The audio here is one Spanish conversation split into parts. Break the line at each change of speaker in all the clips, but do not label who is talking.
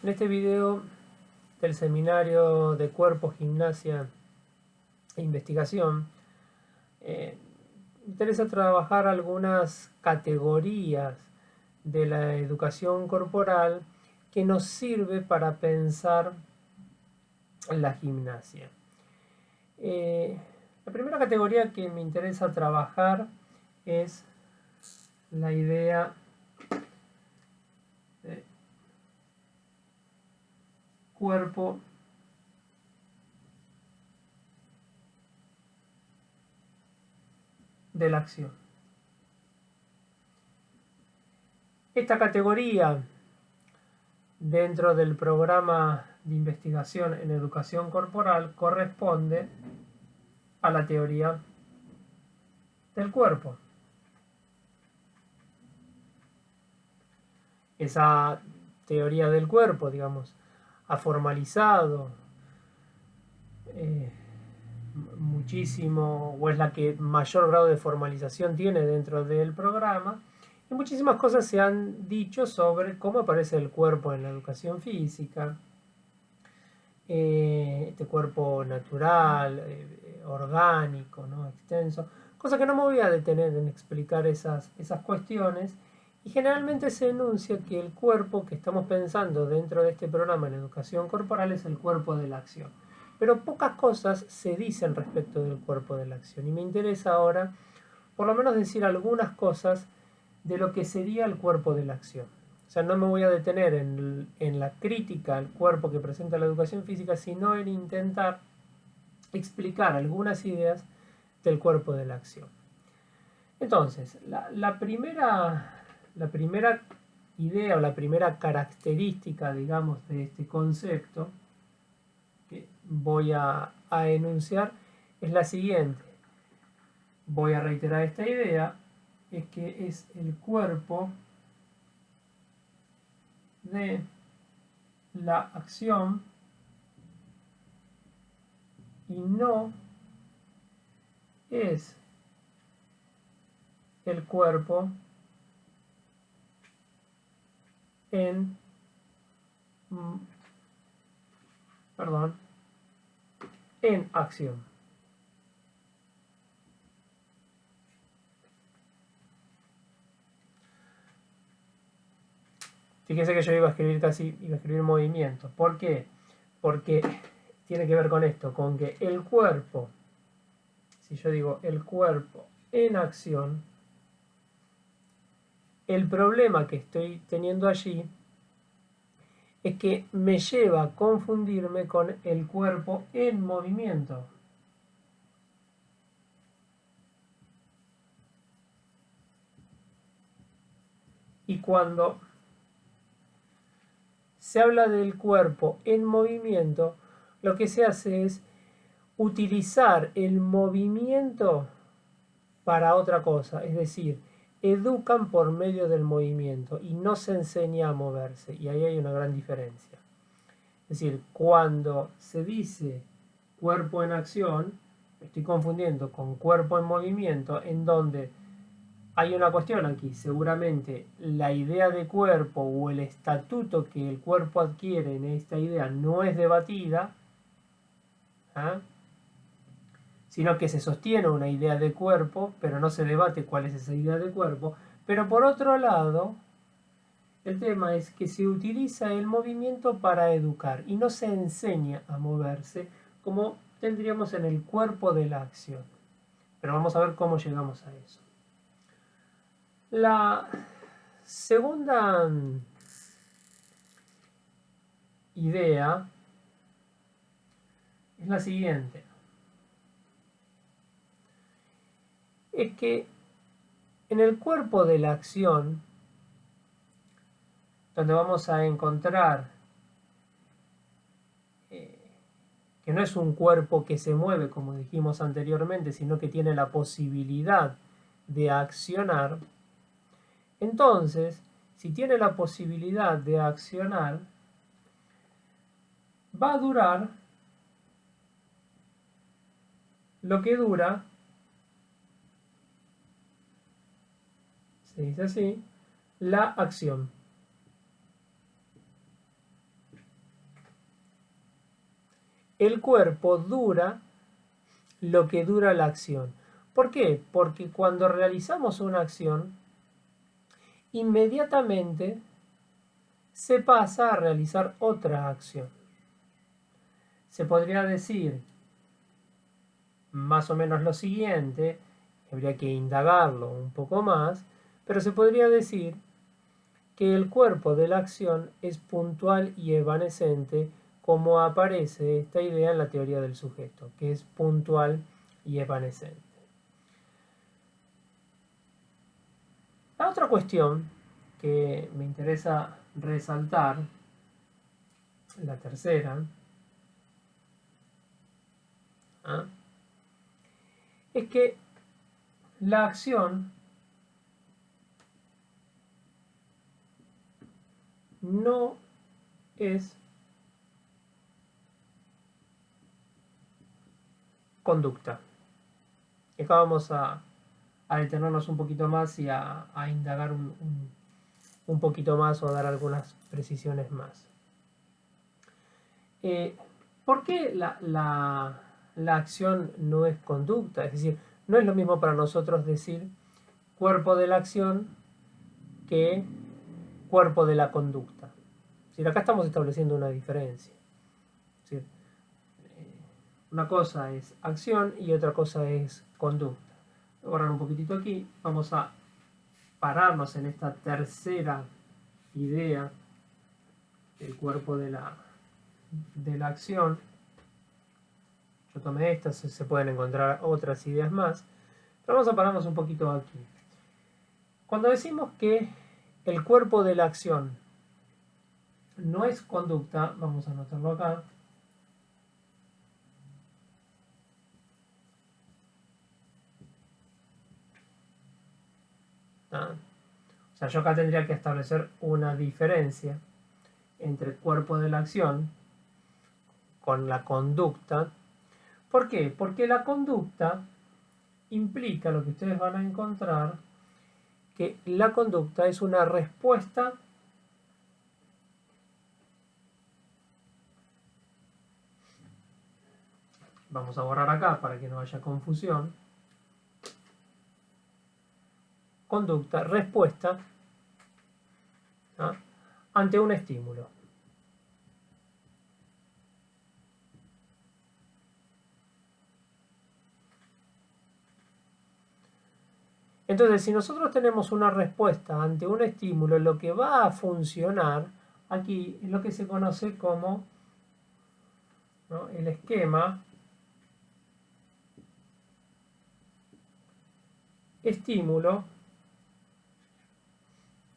En este video del seminario de cuerpo, gimnasia e investigación, me interesa trabajar algunas categorías de la educación corporal que nos sirve para pensar la gimnasia. La primera categoría que me interesa trabajar es la idea de cuerpo de la acción. Esta categoría, dentro del programa de investigación en educación corporal, corresponde a la teoría del cuerpo. Esa teoría del cuerpo, digamos, ha formalizado muchísimo, o es la que mayor grado de formalización tiene dentro del programa, y muchísimas cosas se han dicho sobre cómo aparece el cuerpo en la educación física, este cuerpo natural, orgánico, ¿no? Extenso, cosa que no me voy a detener en explicar esas cuestiones, y generalmente se enuncia que el cuerpo que estamos pensando dentro de este programa en educación corporal es el cuerpo de la acción. Pero pocas cosas se dicen respecto del cuerpo de la acción, y me interesa ahora por lo menos decir algunas cosas de lo que sería el cuerpo de la acción. O sea, no me voy a detener en la crítica al cuerpo que presenta la educación física, sino en intentar explicar algunas ideas del cuerpo de la acción. Entonces, la primera idea o la primera característica, digamos, de este concepto que voy a enunciar es la siguiente. Voy a reiterar esta idea, es que es el cuerpo de la acción y no es el cuerpo en en acción. Fíjense que yo iba a escribir movimiento. ¿Por qué? Porque tiene que ver con esto, con que el cuerpo, si yo digo el cuerpo en acción, el problema que estoy teniendo allí es que me lleva a confundirme con el cuerpo en movimiento. Y cuando se habla del cuerpo en movimiento, lo que se hace es utilizar el movimiento para otra cosa, es decir, educan por medio del movimiento y no se enseña a moverse, y ahí hay una gran diferencia. Es decir, cuando se dice cuerpo en acción, me estoy confundiendo con cuerpo en movimiento, en donde hay una cuestión aquí, seguramente la idea de cuerpo o el estatuto que el cuerpo adquiere en esta idea no es debatida, ¿eh? Sino que se sostiene una idea de cuerpo, pero no se debate cuál es esa idea de cuerpo. Pero por otro lado, el tema es que se utiliza el movimiento para educar y no se enseña a moverse como tendríamos en el cuerpo de la acción. Pero vamos a ver cómo llegamos a eso. La segunda idea es la siguiente. Es que en el cuerpo de la acción, donde vamos a encontrar que no es un cuerpo que se mueve, como dijimos anteriormente, sino que tiene la posibilidad de accionar, entonces, si tiene la posibilidad de accionar, va a durar lo que dura, se dice así, la acción. el cuerpo dura lo que dura la acción. ¿Por qué? Porque cuando realizamos una acción, inmediatamente se pasa a realizar otra acción. Se podría decir más o menos lo siguiente, habría que indagarlo un poco más, pero se podría decir que el cuerpo de la acción es puntual y evanescente, como aparece esta idea en la teoría del sujeto, que es puntual y evanescente. La otra cuestión que me interesa resaltar, la tercera, ¿ah? Es que la acción no es conducta. Y acá vamos a detenernos un poquito más y a indagar un poquito más o a dar algunas precisiones más. ¿Por qué la acción no es conducta? Es decir, no es lo mismo para nosotros decir cuerpo de la acción que cuerpo de la conducta. Es decir, acá estamos estableciendo una diferencia. Es decir, una cosa es acción y otra cosa es conducta. Voy a borrar un poquitito aquí. Vamos a pararnos en esta tercera idea del cuerpo de la acción. Yo tomé estas, se pueden encontrar otras ideas más, pero vamos a pararnos un poquito aquí. Cuando decimos que el cuerpo de la acción no es conducta, vamos a anotarlo acá. ¿Ah? O sea, yo acá tendría que establecer una diferencia entre el cuerpo de la acción con la conducta. ¿Por qué? Porque la conducta implica lo que ustedes van a encontrar, que la conducta es una respuesta vamos a borrar acá para que no haya confusión, conducta, respuesta, ¿ah? Ante un estímulo. Entonces, si nosotros tenemos una respuesta ante un estímulo, lo que va a funcionar aquí es lo que se conoce como, ¿no?, el esquema estímulo,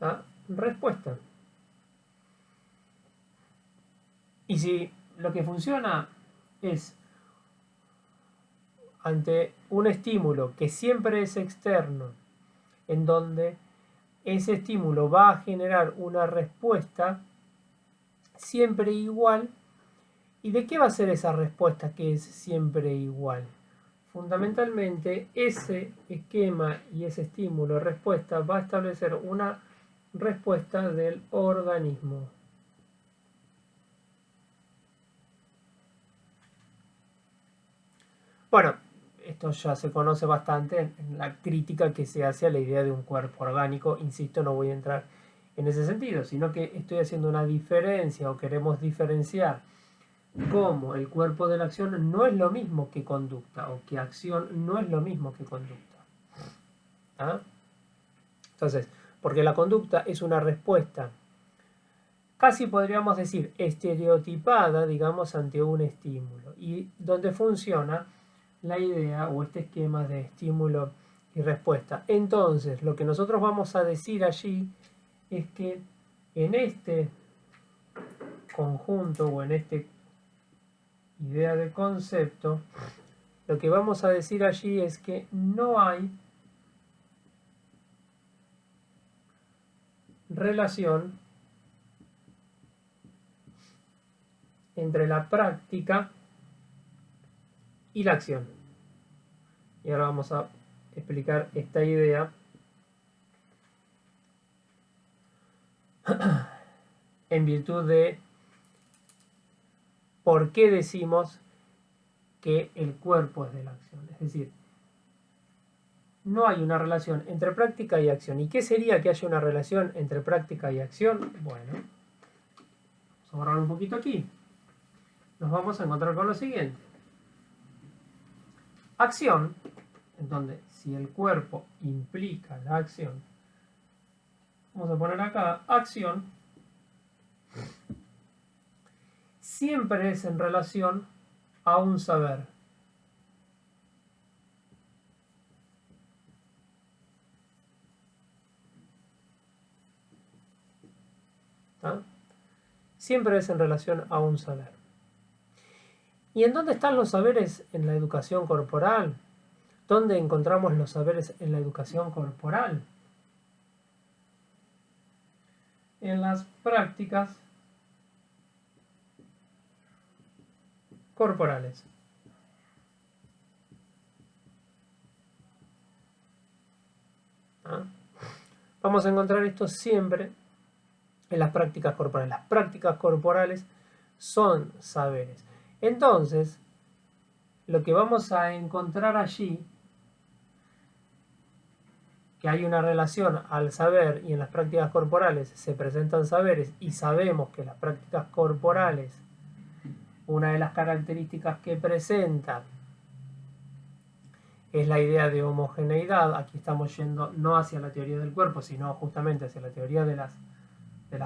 ¿ah?, respuesta. Y si lo que funciona es ante un estímulo que siempre es externo, en donde ese estímulo va a generar una respuesta siempre igual. ¿Y de qué va a ser esa respuesta que es siempre igual? Fundamentalmente, ese esquema y ese estímulo respuesta va a establecer una respuesta del organismo. Bueno, esto ya se conoce bastante en la crítica que se hace a la idea de un cuerpo orgánico. Insisto, no voy a entrar en ese sentido, sino que estoy haciendo una diferencia o queremos diferenciar cómo el cuerpo de la acción no es lo mismo que conducta, o que acción no es lo mismo que conducta. ¿Ah? Entonces, porque la conducta es una respuesta, casi podríamos decir estereotipada, digamos, ante un estímulo, y donde funciona la idea o este esquema de estímulo y respuesta. Entonces, lo que nosotros vamos a decir allí es que en este conjunto o en este idea de concepto, lo que vamos a decir allí es que no hay relación entre la práctica y la acción. Y ahora vamos a explicar esta idea en virtud de por qué decimos que el cuerpo es de la acción. Es decir, no hay una relación entre práctica y acción. ¿Y qué sería que haya una relación entre práctica y acción? Bueno, vamos a borrar un poquito aquí. Nos vamos a encontrar con lo siguiente. Acción, en donde si el cuerpo implica la acción, vamos a poner acá acción, siempre es en relación a un saber. ¿Ah? Siempre es en relación a un saber. ¿Y en dónde están los saberes en la educación corporal? ¿Dónde encontramos los saberes en la educación corporal? En las prácticas corporales. ¿Ah? Vamos a encontrar esto siempre en las prácticas corporales. Las prácticas corporales son saberes. Entonces, lo que vamos a encontrar allí, que hay una relación al saber y en las prácticas corporales se presentan saberes y sabemos que las prácticas corporales, una de las características que presentan es la idea de homogeneidad. Aquí estamos yendo no hacia la teoría del cuerpo, sino justamente hacia la teoría de las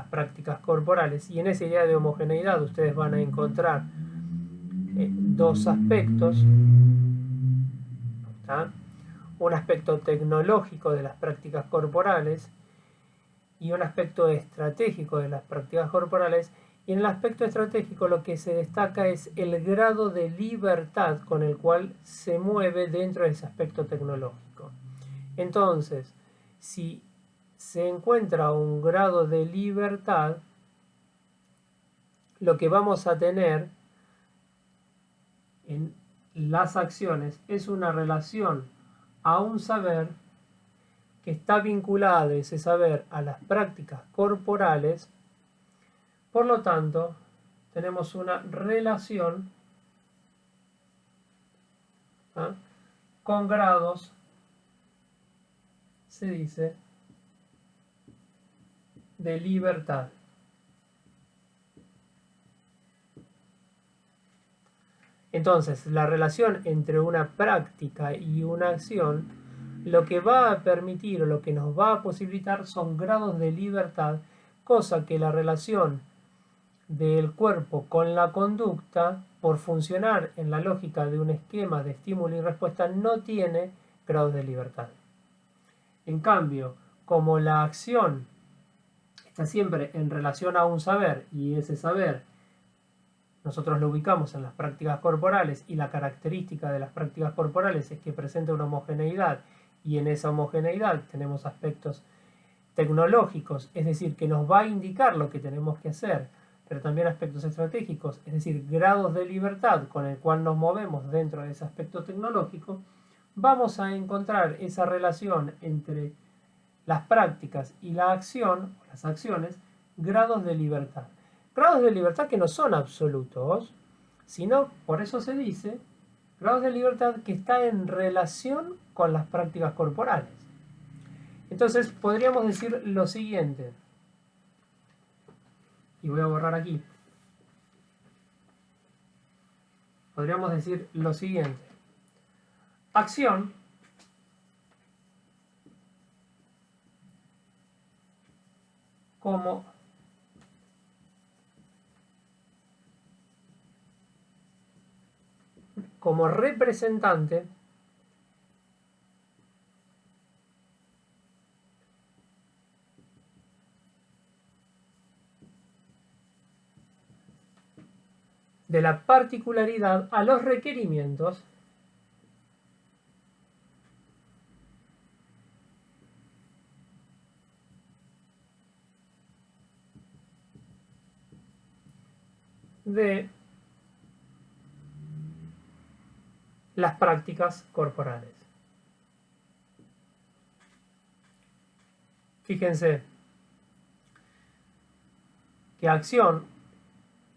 prácticas corporales. Y en esa idea de homogeneidad ustedes van a encontrar dos aspectos. ¿Está? Un aspecto tecnológico de las prácticas corporales y un aspecto estratégico de las prácticas corporales. Y en el aspecto estratégico lo que se destaca es el grado de libertad con el cual se mueve dentro de ese aspecto tecnológico. Entonces, si se encuentra un grado de libertad, lo que vamos a tener en las acciones es una relación a un saber que está vinculado, ese saber, a las prácticas corporales. Por lo tanto, tenemos una relación con grados, se dice, de libertad. Entonces, la relación entre una práctica y una acción, lo que va a permitir o lo que nos va a posibilitar son grados de libertad, cosa que la relación del cuerpo con la conducta, por funcionar en la lógica de un esquema de estímulo y respuesta, no tiene grados de libertad. En cambio, como la acción está siempre en relación a un saber y ese saber nosotros lo ubicamos en las prácticas corporales y la característica de las prácticas corporales es que presenta una homogeneidad y en esa homogeneidad tenemos aspectos tecnológicos, es decir, que nos va a indicar lo que tenemos que hacer, pero también aspectos estratégicos, es decir, grados de libertad con el cual nos movemos dentro de ese aspecto tecnológico, vamos a encontrar esa relación entre las prácticas y la acción, las acciones, grados de libertad. Grados de libertad que no son absolutos, sino, por eso se dice, grados de libertad que está en relación con las prácticas corporales. Entonces, podríamos decir lo siguiente, y voy a borrar aquí. Podríamos decir lo siguiente. Acción como representante de la particularidad a los requerimientos de las prácticas corporales. Fíjense que acción,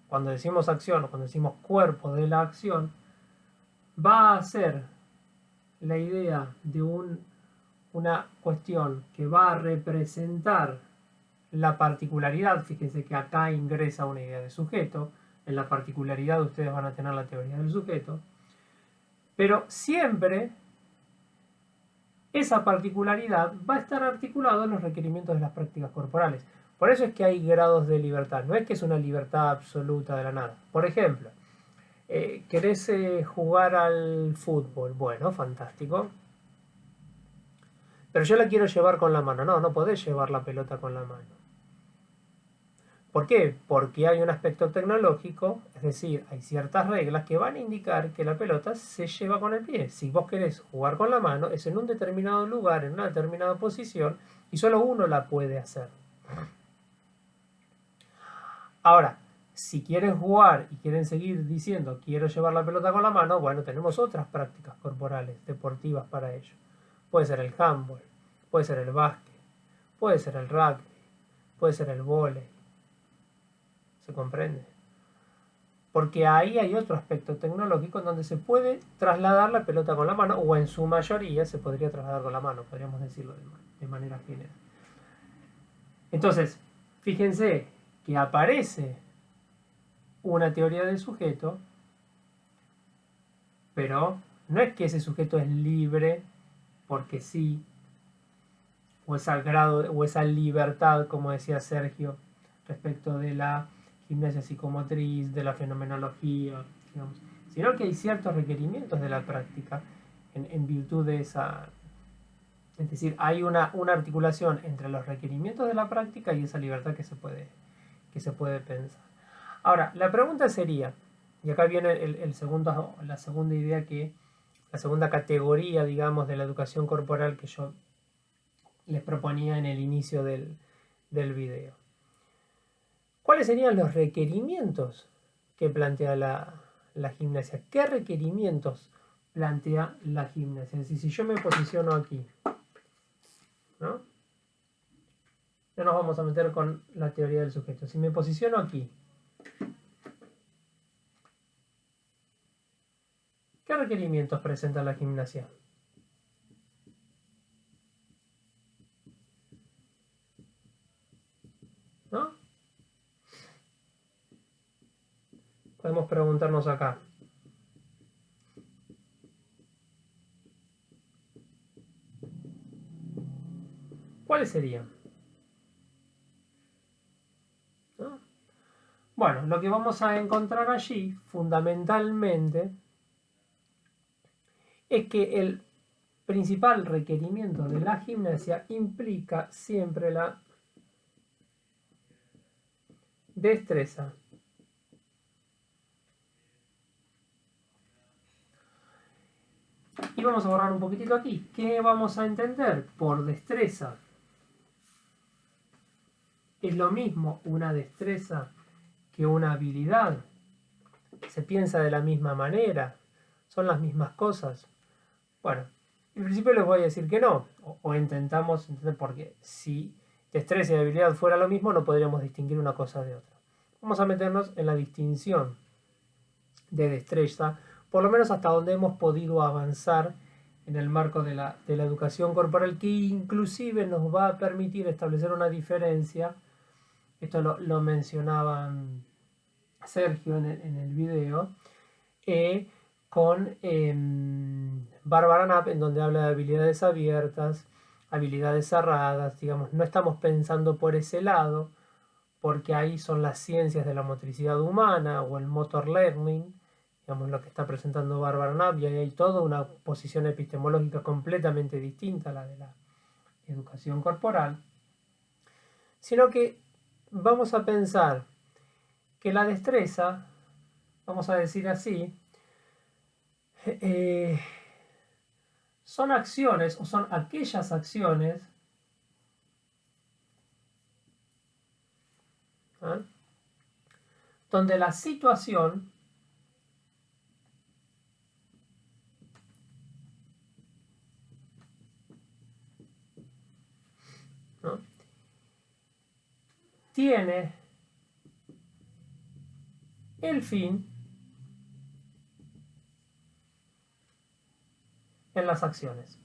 cuando decimos acción o cuando decimos cuerpo de la acción, va a ser la idea de una cuestión que va a representar la particularidad. Fíjense que acá ingresa una idea de sujeto. En la particularidad ustedes van a tener la teoría del sujeto. Pero siempre esa particularidad va a estar articulada en los requerimientos de las prácticas corporales. Por eso es que hay grados de libertad. No es que es una libertad absoluta de la nada. Por ejemplo, ¿querés jugar al fútbol? Bueno, fantástico. Pero yo la quiero llevar con la mano. No, no podés llevar la pelota con la mano. ¿Por qué? Porque hay un aspecto tecnológico, es decir, hay ciertas reglas que van a indicar que la pelota se lleva con el pie. Si vos querés jugar con la mano, es en un determinado lugar, en una determinada posición, y solo uno la puede hacer. Ahora, si quieren jugar y quieren seguir diciendo quiero llevar la pelota con la mano, bueno, tenemos otras prácticas corporales deportivas para ello. Puede ser el handball, puede ser el básquet, puede ser el rugby, puede ser el vóley. ¿Se comprende? Porque ahí hay otro aspecto tecnológico en donde se puede trasladar la pelota con la mano, o en su mayoría se podría trasladar con la mano, podríamos decirlo de manera general. Entonces, fíjense que aparece una teoría del sujeto, pero no es que ese sujeto es libre porque sí, o esa grado, o esa libertad, como decía Sergio, respecto de la gimnasia psicomotriz, de la fenomenología, digamos, sino que hay ciertos requerimientos de la práctica en virtud de esa. Es decir, hay una articulación entre los requerimientos de la práctica y esa libertad que se puede pensar. Ahora, la pregunta sería, y acá viene la segunda idea la segunda categoría, digamos, de la educación corporal que yo les proponía en el inicio del video. ¿Cuáles serían los requerimientos que plantea la gimnasia? ¿Qué requerimientos plantea la gimnasia? Es decir, si yo me posiciono aquí, ¿no? Ya nos vamos a meter con la teoría del sujeto. Si me posiciono aquí, ¿qué requerimientos presenta la gimnasia? ¿No? Podemos preguntarnos acá. ¿Cuáles serían? ¿No? Bueno, lo que vamos a encontrar allí, fundamentalmente, es que el principal requerimiento de la gimnasia implica siempre la destreza. Y vamos a borrar un poquitito aquí. ¿Qué vamos a entender por destreza? ¿Es lo mismo una destreza que una habilidad? ¿Se piensa de la misma manera? ¿Son las mismas cosas? Bueno, en principio les voy a decir que no, o intentamos entender, porque si destreza y habilidad fuera lo mismo, no podríamos distinguir una cosa de otra. Vamos a meternos en la distinción de destreza, por lo menos hasta donde hemos podido avanzar en el marco de la educación corporal, que inclusive nos va a permitir establecer una diferencia. Esto lo mencionaban Sergio en el video, con Barbara Knapp, en donde habla de habilidades abiertas, habilidades cerradas, digamos, no estamos pensando por ese lado, porque ahí son las ciencias de la motricidad humana o el motor learning, digamos, lo que está presentando Barbara Knapp, y ahí hay toda una posición epistemológica completamente distinta a la de la educación corporal, sino que vamos a pensar que la destreza, vamos a decir así, son acciones o son aquellas acciones donde la situación tiene el fin en las acciones.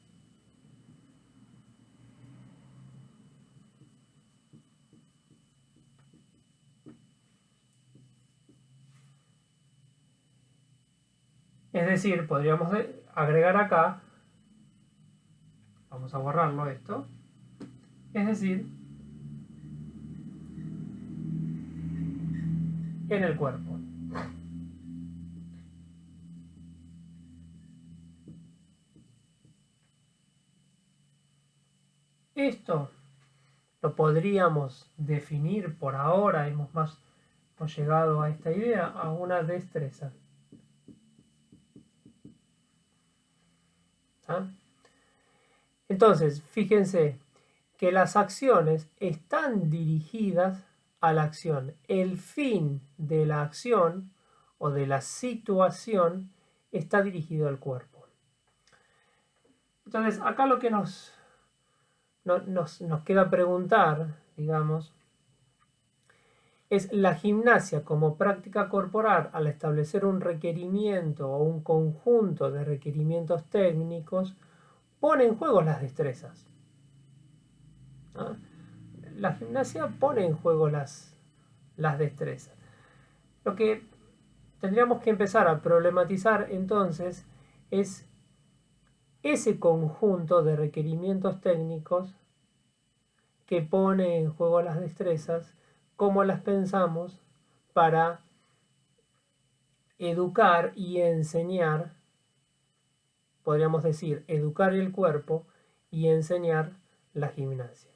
Es decir, podríamos agregar acá, vamos a borrarlo esto, es decir, en el cuerpo. Esto lo podríamos definir por ahora, hemos llegado a esta idea, a una destreza. ¿Ah? Entonces, fíjense que las acciones están dirigidas a la acción. El fin de la acción o de la situación está dirigido al cuerpo. Entonces, acá lo que nos queda preguntar, digamos, es la gimnasia como práctica corporal al establecer un requerimiento o un conjunto de requerimientos técnicos pone en juego las destrezas. ¿Ah? La gimnasia pone en juego las destrezas. Lo que tendríamos que empezar a problematizar entonces es ese conjunto de requerimientos técnicos que pone en juego las destrezas, cómo las pensamos para educar y enseñar, podríamos decir, educar el cuerpo y enseñar la gimnasia.